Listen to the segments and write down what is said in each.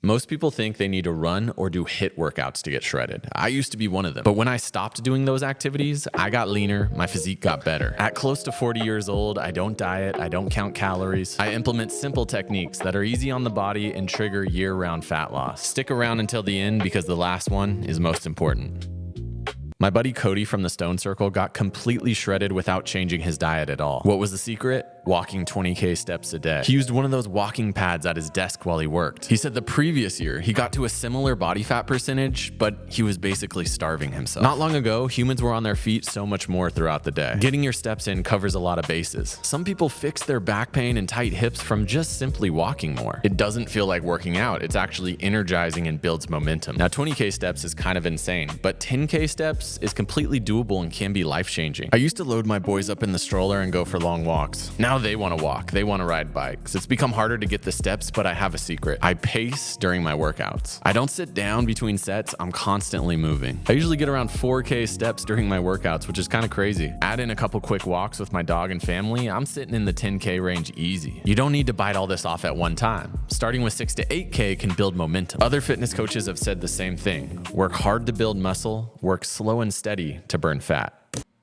Most people think they need to run or do HIIT workouts to get shredded. I used to be one of them. But when I stopped doing those activities, I got leaner, my physique got better. At close to 40 years old, I don't diet, I don't count calories. I implement simple techniques that are easy on the body and trigger year-round fat loss. Stick around until the end because the last one is most important. My buddy Cody from the Stone Circle got completely shredded without changing his diet at all. What was the secret? Walking 20K steps a day. He used one of those walking pads at his desk while he worked. He said the previous year, he got to a similar body fat percentage, but he was basically starving himself. Not long ago, humans were on their feet so much more throughout the day. Getting your steps in covers a lot of bases. Some people fix their back pain and tight hips from just simply walking more. It doesn't feel like working out. It's actually energizing and builds momentum. Now, 20K steps is kind of insane, but 10K steps is completely doable and can be life-changing. I used to load my boys up in the stroller and go for long walks. Now they want to walk, they want to ride bikes. It's become harder to get the steps, but I have a secret. I pace during my workouts. I don't sit down between sets, I'm constantly moving. I usually get around 4K steps during my workouts, which is kind of crazy. Add in a couple quick walks with my dog and family, I'm sitting in the 10K range easy. You don't need to bite all this off at one time. Starting with 6 to 8K can build momentum. Other fitness coaches have said the same thing. Work hard to build muscle, work slow and steady to burn fat.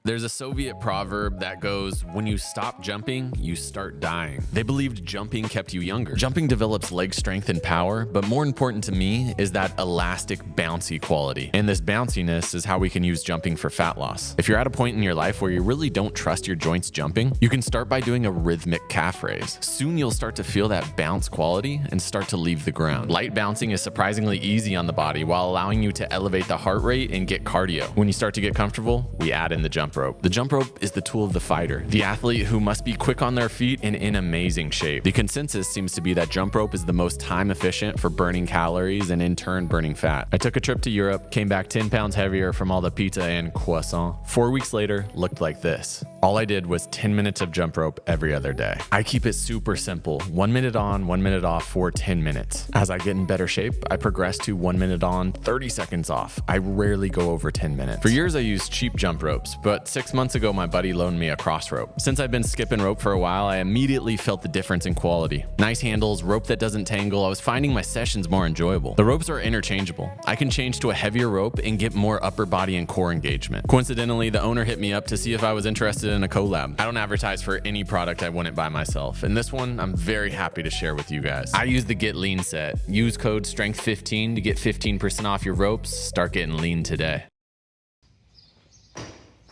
There's a Soviet proverb that goes, when you stop jumping, you start dying. They believed jumping kept you younger. Jumping develops leg strength and power, but more important to me is that elastic, bouncy quality. And this bounciness is how we can use jumping for fat loss. If you're at a point in your life where you really don't trust your joints jumping, you can start by doing a rhythmic calf raise. Soon you'll start to feel that bounce quality and start to leave the ground. Light bouncing is surprisingly easy on the body while allowing you to elevate the heart rate and get cardio. When you start to get comfortable, we add in the jump rope. The jump rope is the tool of the fighter, the athlete who must be quick on their feet and in amazing shape. The consensus seems to be that jump rope is the most time efficient for burning calories and in turn burning fat. I took a trip to Europe, came back 10 pounds heavier from all the pizza and croissant. 4 weeks later, looked like this. All I did was 10 minutes of jump rope every other day. I keep it super simple, 1 minute on, 1 minute off for 10 minutes. As I get in better shape, I progress to 1 minute on, 30 seconds off. I rarely go over 10 minutes. For years, I used cheap jump ropes, but 6 months ago, my buddy loaned me a cross rope. Since I've been skipping rope for a while, I immediately felt the difference in quality. Nice handles, rope that doesn't tangle. I was finding my sessions more enjoyable. The ropes are interchangeable. I can change to a heavier rope and get more upper body and core engagement. Coincidentally, the owner hit me up to see if I was interested in a collab. I don't advertise for any product I wouldn't buy myself, and this one I'm very happy to share with you guys. I use the Get Lean set. Use code STRENGTH15 to get 15% off your ropes. Start getting lean today.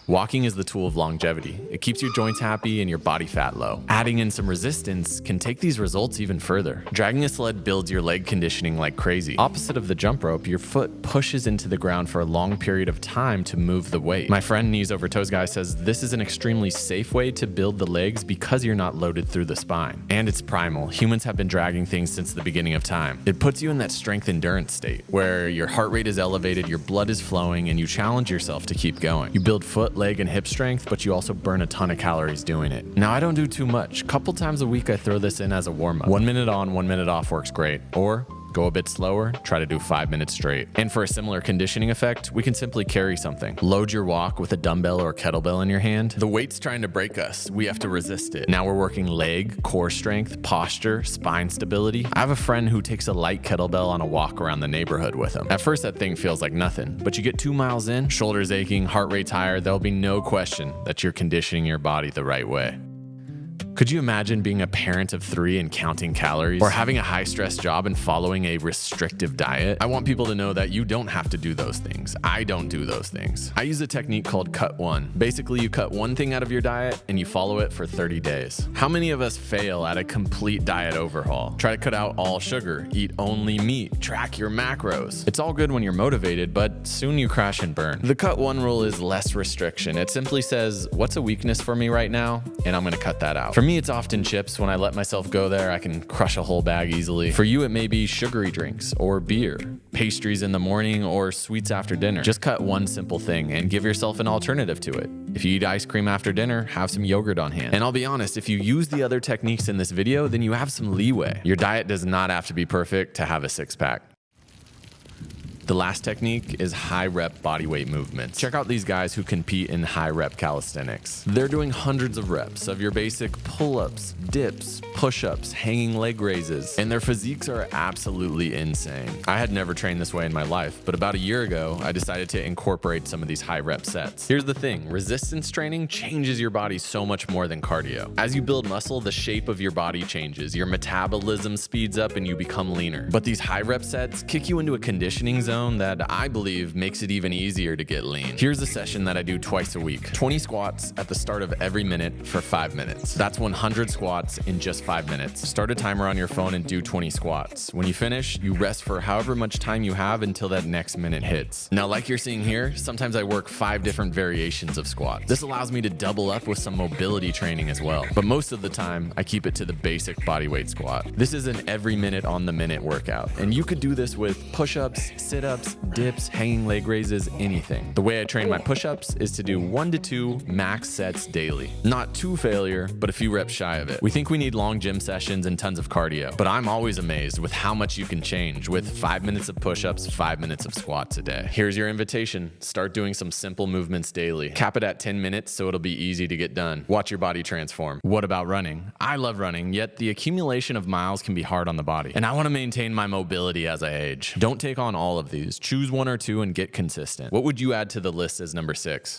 Walking is the tool of longevity. It keeps your joints happy and your body fat low. Adding in some resistance can take these results even further. Dragging a sled builds your leg conditioning like crazy. Opposite of the jump rope, your foot pushes into the ground for a long period of time to move the weight. My friend Knees Over Toes Guy says this is an extremely safe way to build the legs because you're not loaded through the spine. And it's primal. Humans have been dragging things since the beginning of time. It puts you in that strength endurance state where your heart rate is elevated, your blood is flowing, and you challenge yourself to keep going. You build foot, leg, and hip strength, but you also burn a ton of calories doing it. Now, I don't do too much. Couple times a week, I throw this in as a warm-up. 1 minute on, 1 minute off works great. Or go a bit slower, try to do 5 minutes straight. And for a similar conditioning effect, we can simply carry something. Load your walk with a dumbbell or kettlebell in your hand. The weight's trying to break us. We have to resist it. Now we're working leg, core strength, posture, spine stability. I have a friend who takes a light kettlebell on a walk around the neighborhood with him. At first, that thing feels like nothing, but you get 2 miles in, shoulders aching, heart rate's higher, there'll be no question that you're conditioning your body the right way. Could you imagine being a parent of 3 and counting calories? Or having a high-stress job and following a restrictive diet? I want people to know that you don't have to do those things. I don't do those things. I use a technique called Cut 1. Basically, you cut one thing out of your diet and you follow it for 30 days. How many of us fail at a complete diet overhaul? Try to cut out all sugar, eat only meat, track your macros. It's all good when you're motivated, but soon you crash and burn. The Cut 1 rule is less restriction. It simply says, what's a weakness for me right now? And I'm gonna cut that out. For me, it's often chips. When I let myself go there, I can crush a whole bag easily. For you, it may be sugary drinks or beer, pastries in the morning or sweets after dinner. Just cut one simple thing and give yourself an alternative to it. If you eat ice cream after dinner, have some yogurt on hand. And I'll be honest, if you use the other techniques in this video, then you have some leeway. Your diet does not have to be perfect to have a six-pack. The last technique is high rep body weight movements. Check out these guys who compete in high rep calisthenics. They're doing hundreds of reps of your basic pull-ups, dips, push-ups, hanging leg raises, and their physiques are absolutely insane. I had never trained this way in my life, but about a year ago, I decided to incorporate some of these high rep sets. Here's the thing, resistance training changes your body so much more than cardio. As you build muscle, the shape of your body changes, your metabolism speeds up, and you become leaner. But these high rep sets kick you into a conditioning zone that I believe makes it even easier to get lean. Here's a session that I do twice a week. 20 squats at the start of every minute for 5 minutes. That's 100 squats in just 5 minutes. Start a timer on your phone and do 20 squats. When you finish, you rest for however much time you have until that next minute hits. Now, like you're seeing here, sometimes I work 5 different variations of squats. This allows me to double up with some mobility training as well. But most of the time, I keep it to the basic bodyweight squat. This is an every minute on the minute workout. And you could do this with push-ups, sit-ups, dips, hanging leg raises, anything. The way I train my push-ups is to do 1 to 2 max sets daily. Not too failure, but a few reps shy of it. We think we need long gym sessions and tons of cardio, but I'm always amazed with how much you can change with 5 minutes of push-ups, 5 minutes of squats a day. Here's your invitation. Start doing some simple movements daily. Cap it at 10 minutes so it'll be easy to get done. Watch your body transform. What about running? I love running, yet the accumulation of miles can be hard on the body, and I want to maintain my mobility as I age. Don't take on all of these. Choose 1 or 2 and get consistent. What would you add to the list as number 6?